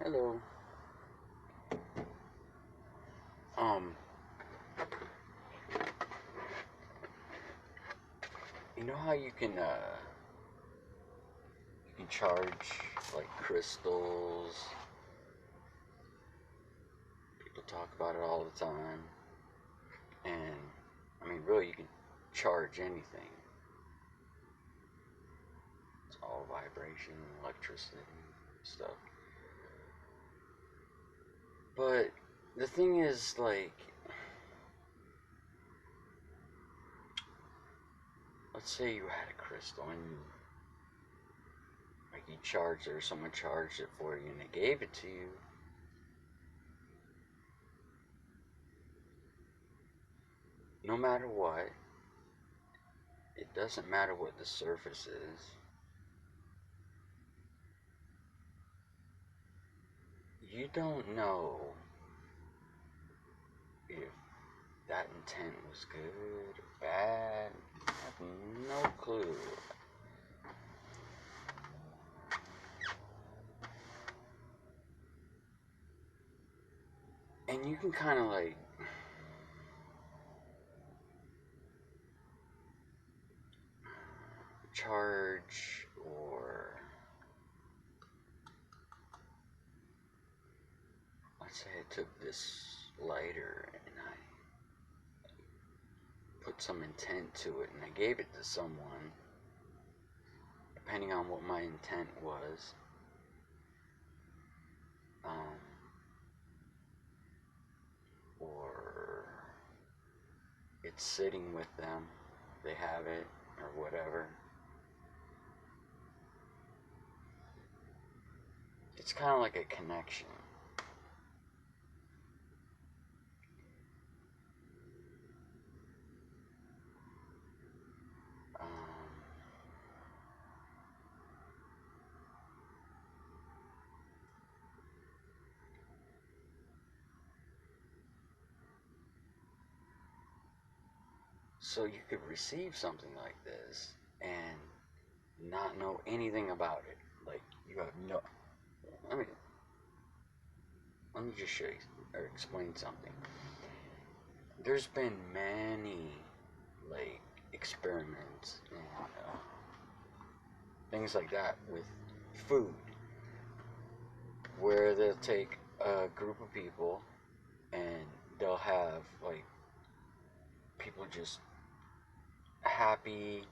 Hello. Um, you know how you can charge like crystals. People talk about it all the time, and I mean, really, you can charge anything. It's all vibration, electricity, stuff. But the thing is, like, let's say you had a crystal and you charged it, or someone charged it for you, and they gave it to you. No matter what, it doesn't matter what the surface is. You don't know if that intent was good or bad. I have no clue. And you can kind of like charge, or let's say I took this lighter and I put some intent to it and I gave it to someone, depending on what my intent was. Um, or it's sitting with them, they have it, or whatever. It's kind of like a connection. Um, so you could receive something like this and not know anything about it. Like, you have no. I mean, let me just show you or explain something. There's been many, like, experiments and things like that with food, where they'll take a group of people and they'll have, like, people just happy,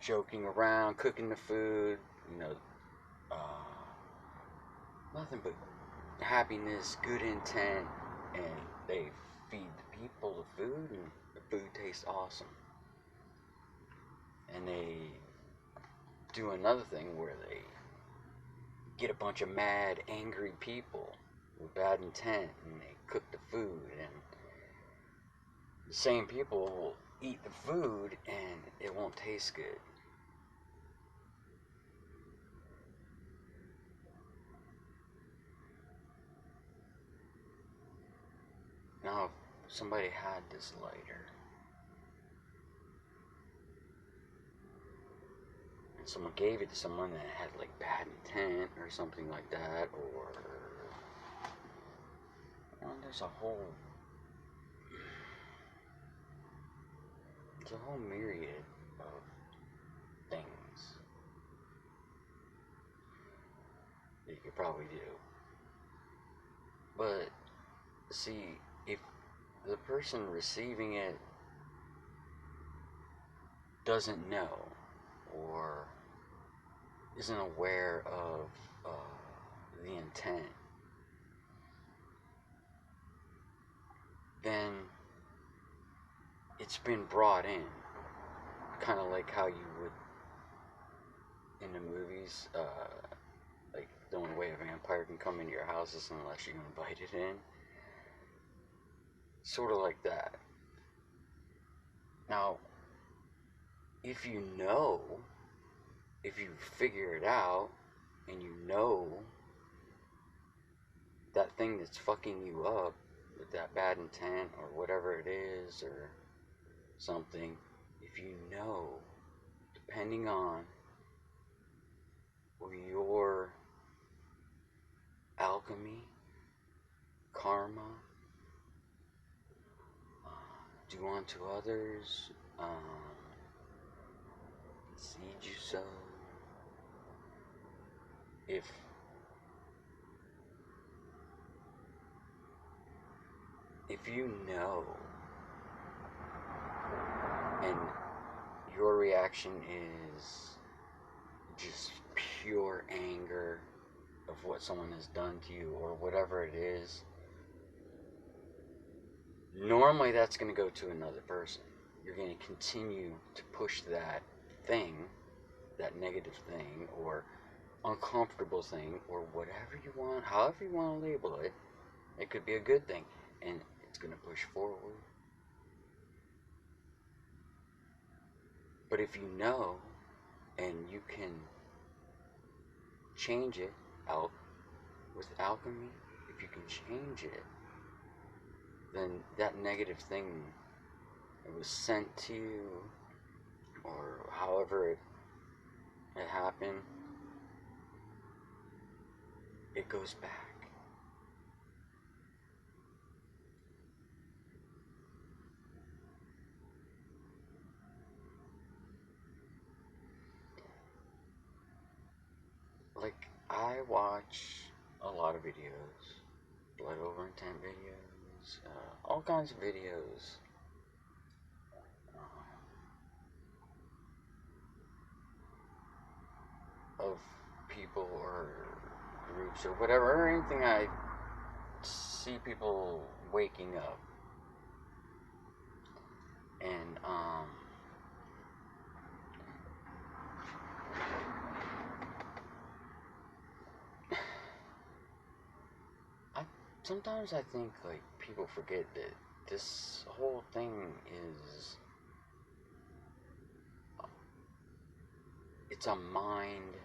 joking around, cooking the food, you know, nothing but happiness, good intent, and they feed the people the food, and the food tastes awesome. And they do another thing where they get a bunch of mad, angry people with bad intent, and they cook the food, and the same people will eat the food, and it won't taste good. Now, if somebody had this lighter, and someone gave it to someone that had like bad intent or something like that, or there's a whole myriad of things that you could probably do. But see, if the person receiving it doesn't know, or isn't aware of the intent, then it's been brought in, kind of like how you would in the movies. Like, the only way a vampire can come into your house is unless you invite it in. Sort of like that. Now, if you know, if you figure it out, and you know that thing that's fucking you up with that bad intent or whatever it is, or something, if you know, depending on your alchemy, karma, do unto others, seed you sow. If you know, and your reaction is just pure anger of what someone has done to you or whatever it is, normally that's going to go to another person. You're going to continue to push that thing, that negative thing, or uncomfortable thing, or whatever you want, however you want to label it. It could be a good thing, and it's going to push forward. But if you know, and you can change it out with alchemy, if you can change it, then that negative thing that was sent to you, or however it happened, it goes back. Like, I watch a lot of videos, blood over intent videos, all kinds of videos. Of people or groups or whatever, or anything. I see people waking up, and I sometimes I think like people forget that this whole thing is, it's a mind,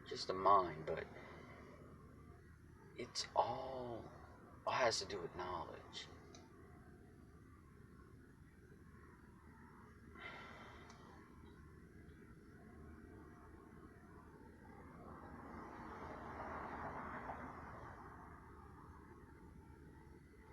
just a mind, but it's all has to do with knowledge.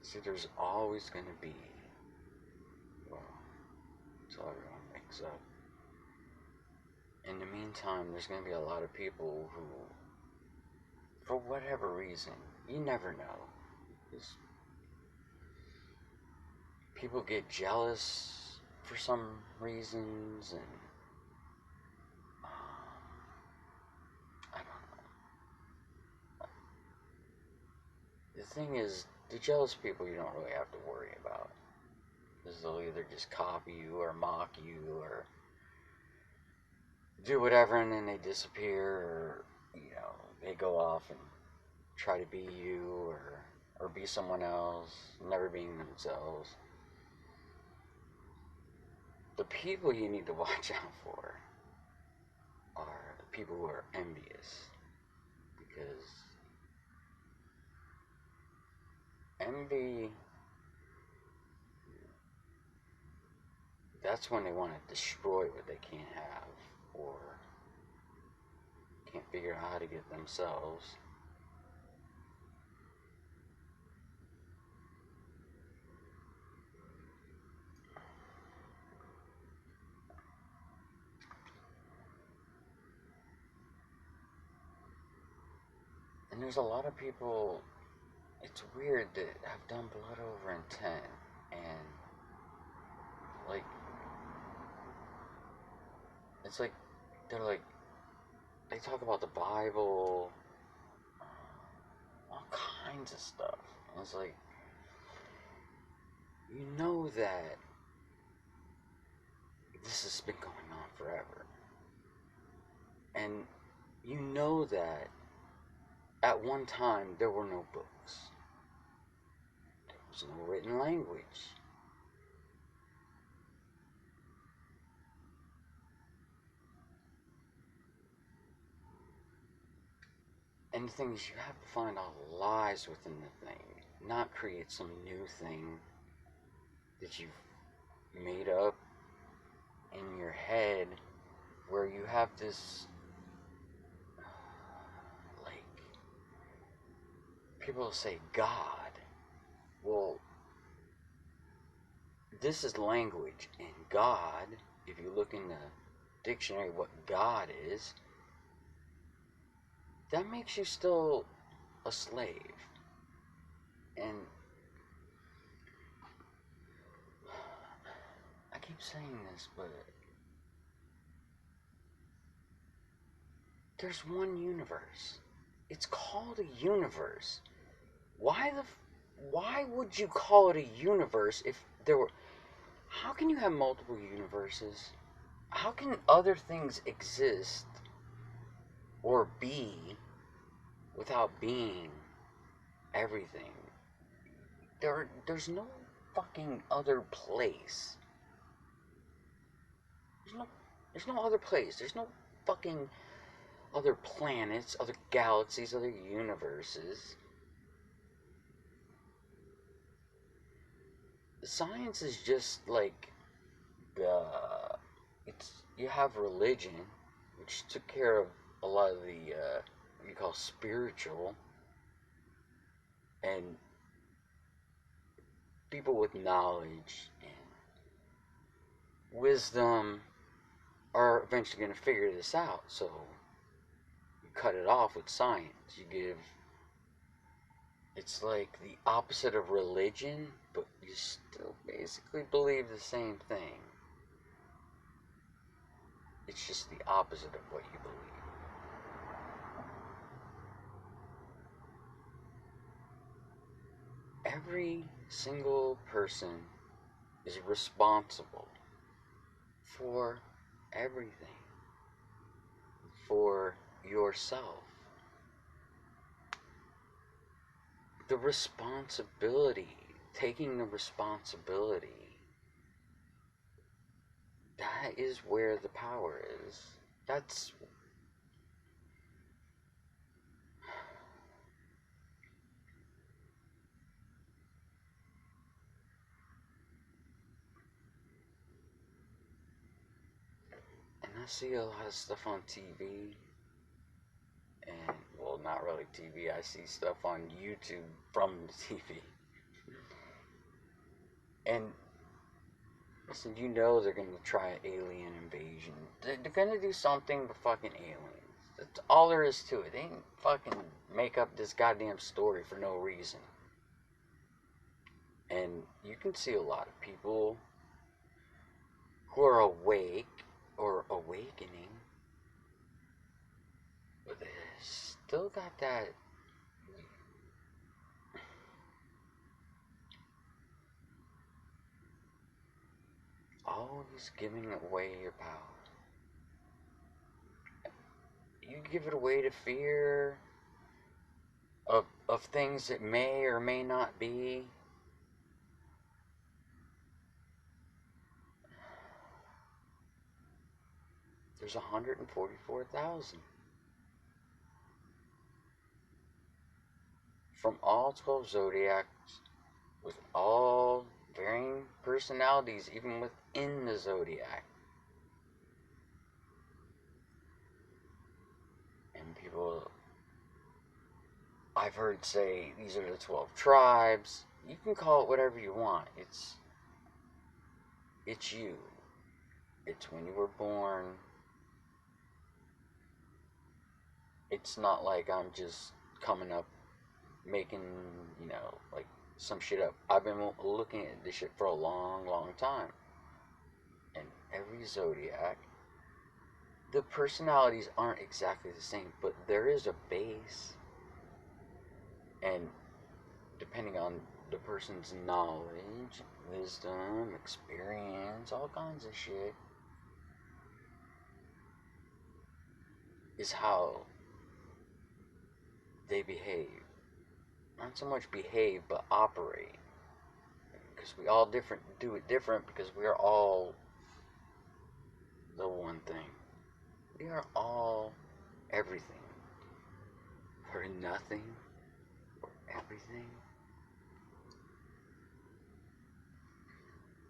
See, there's always going to be, well, until everyone wakes up. In the meantime, there's going to be a lot of people who, for whatever reason, you never know. People get jealous for some reasons, and I don't know. The thing is, the jealous people you don't really have to worry about, because they'll either just copy you or mock you or do whatever, and then they disappear, or they go off and try to be you, or be someone else, never being themselves. The people you need to watch out for are the people who are envious, because envy, that's when they want to destroy what they can't have, or can't figure out how to get themselves. And there's a lot of people, it's weird, that have done blood over intent, and like, it's like, they talk about the Bible, all kinds of stuff. And it's like, you know that this has been going on forever. And you know that at one time there were no books. There was no written language. And the thing is, you have to find all the lies within the thing, not create some new thing that you've made up in your head, where you have this people say God. Well, this is language, and God, if you look in the dictionary what God is, that makes you still a slave. And I keep saying this, but there's one universe. It's called a universe. Why would you call it a universe if there were... How can you have multiple universes? How can other things exist or be without being everything? There's no fucking other place. There's no other place. There's no fucking other planets, other galaxies, other universes. Science is just like it's, you have religion, which took care of a lot of the what you call spiritual, and people with knowledge and wisdom are eventually going to figure this out. So you cut it off with science. You give... It's like the opposite of religion, but you still basically believe the same thing. It's just the opposite of what you believe. Every single person is responsible for everything, for yourself. The responsibility, taking the responsibility, that is where the power is. That's... And I see a lot of stuff on TV, and, well, not really TV, I see stuff on YouTube from the TV. And, listen, you know they're gonna try an alien invasion. They're gonna do something with fucking aliens. That's all there is to it. They ain't fucking make up this goddamn story for no reason. And you can see a lot of people who are awake or awakening, but they still got that... always giving away your power. You give it away to fear of things that may or may not be. There's 144,000. From all 12 zodiacs, with all varying personalities, even within the zodiac. And people... I've heard say these are the 12 tribes. You can call it whatever you want. It's you. It's when you were born. It's not like I'm just coming up making, like some shit up. I've been looking at this shit for a long, long time. And every zodiac, the personalities aren't exactly the same, but there is a base. And depending on the person's knowledge, wisdom, experience, all kinds of shit, is how they behave. Not so much behave, but operate. Because we all do it different, because we are all the one thing. We are all everything. For nothing, for everything.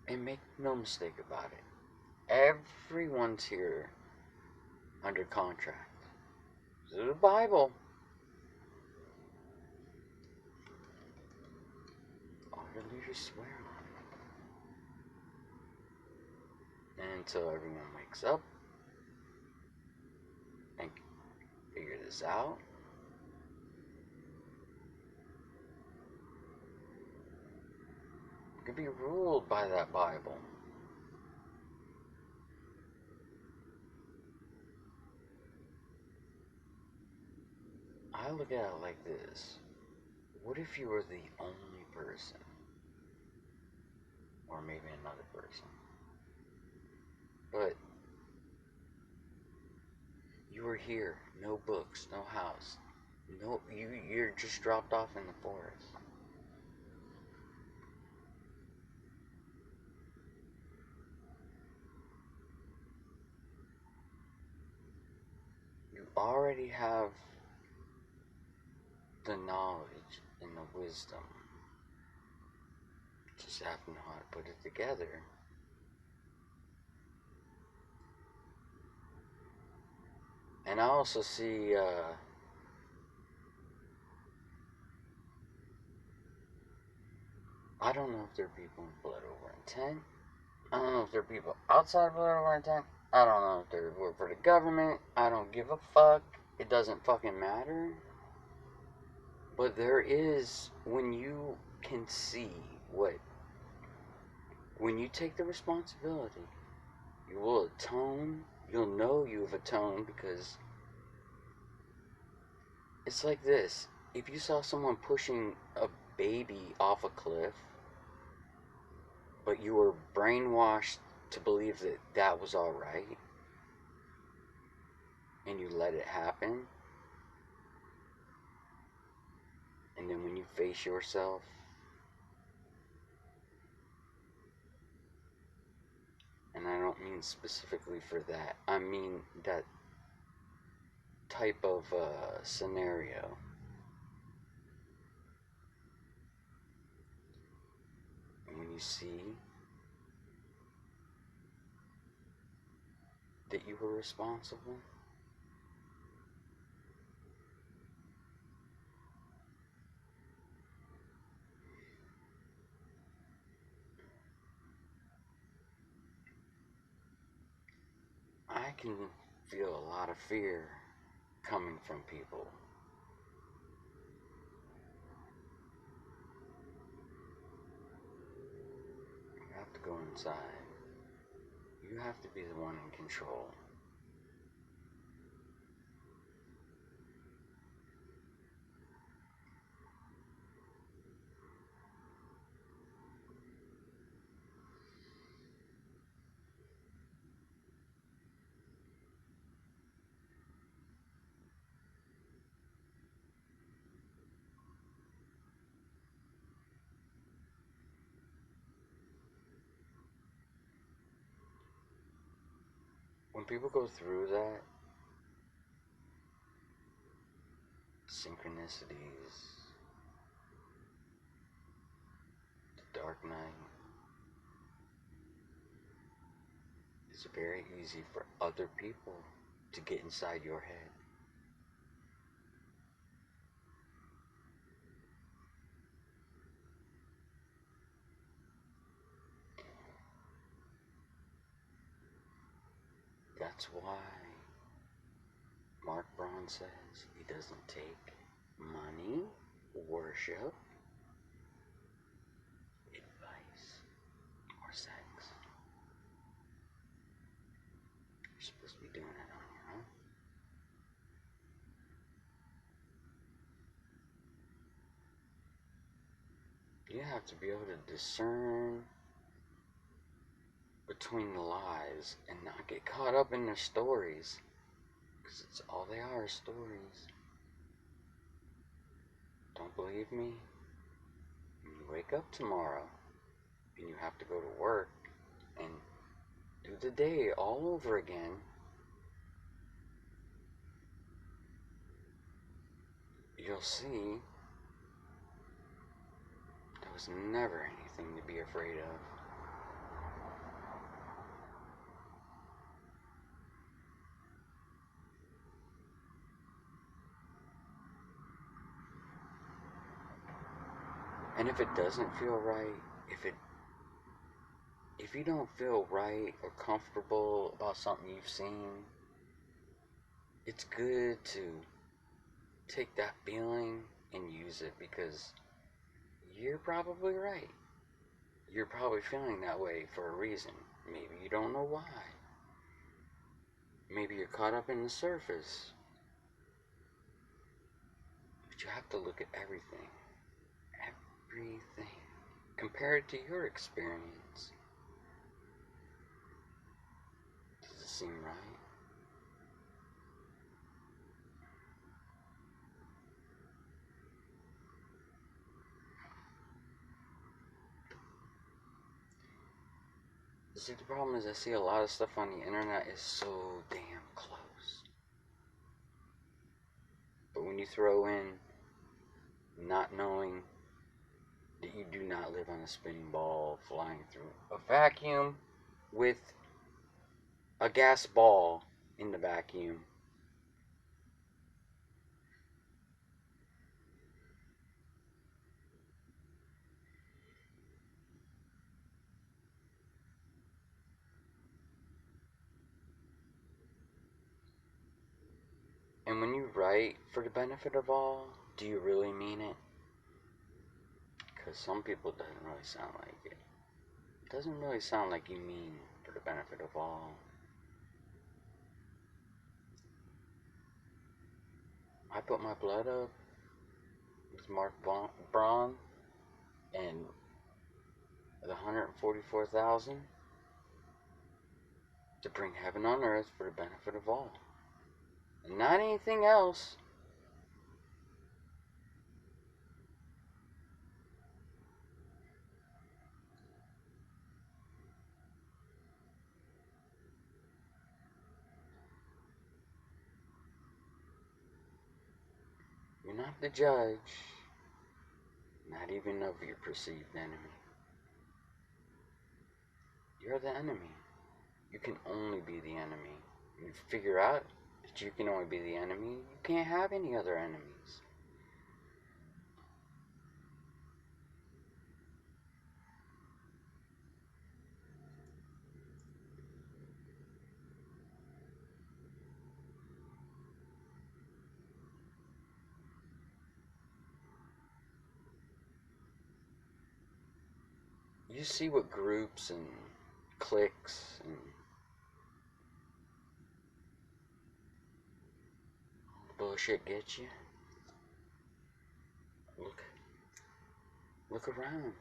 And make no mistake about it. Everyone's here under contract. This is the Bible. swear on it. And until everyone wakes up and figure this out, you can be ruled by that Bible. I look at it like this. What if you were the only person? Or maybe another person. But you were here, no books, no house. No, you're just dropped off in the forest. You already have the knowledge and the wisdom. Just have to know how to put it together. And I also see I don't know if there are people in blood over intent. I don't know if there are people outside blood over intent. I don't know if they work for the government. I don't give a fuck. It doesn't fucking matter. But there is, when you can see when you take the responsibility, you will atone. You'll know you've atoned, because it's like this. If you saw someone pushing a baby off a cliff, but you were brainwashed to believe that that was alright, and you let it happen, and then when you face yourself, and I don't mean specifically for that, I mean that type of scenario, and when you see that you were responsible, I can feel a lot of fear coming from people. You have to go inside. You have to be the one in control. When people go through that, synchronicities, the dark night, it's very easy for other people to get inside your head. That's why Mark Braun says he doesn't take money, worship, advice, or sex. You're supposed to be doing it on your own. You have to be able to discern between the lies and not get caught up in their stories, because it's all they are, stories. Don't believe me? When you wake up tomorrow and you have to go to work and do the day all over again, you'll see there was never anything to be afraid of. And if it doesn't feel right, if you don't feel right or comfortable about something you've seen, it's good to take that feeling and use it, because you're probably right. You're probably feeling that way for a reason. Maybe you don't know why. Maybe you're caught up in the surface. But you have to look at everything. Everything. Compare it to your experience. Does it seem right? See, the problem is I see a lot of stuff on the internet is so damn close. But when you throw in not knowing that you do not live on a spinning ball flying through a vacuum with a gas ball in the vacuum, and when you write for the benefit of all, do you really mean it? Because some people it doesn't really sound like it. It doesn't really sound like you mean for the benefit of all. I put my blood up with Mark Braun and the 144,000 to bring heaven on earth for the benefit of all. And not anything else. You're not the judge, not even of your perceived enemy. You're the enemy. You can only be the enemy. You figure out that you can only be the enemy, you can't have any other enemies. You see what groups and cliques and bullshit gets you? Look around.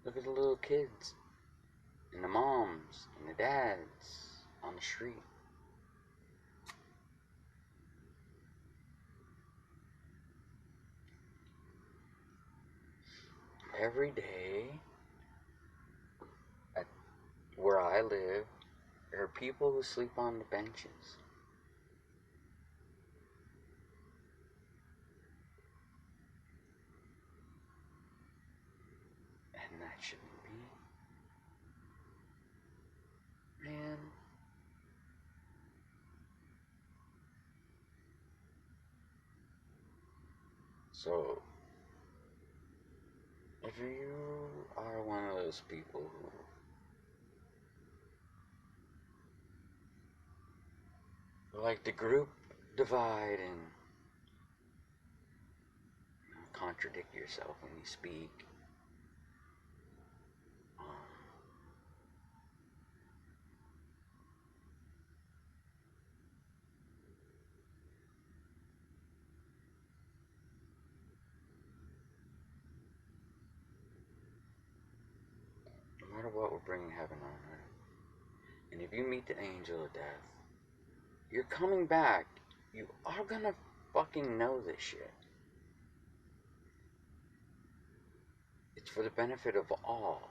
Look at the little kids and the moms and the dads on the street. Every day at where I live, there are people who sleep on the benches. And that shouldn't be. Man. So, if you are one of those people who like to group divide and contradict yourself when you speak, no matter what, we're bringing heaven on earth. And if you meet the angel of death, you're coming back. You are gonna fucking know this shit. It's for the benefit of all.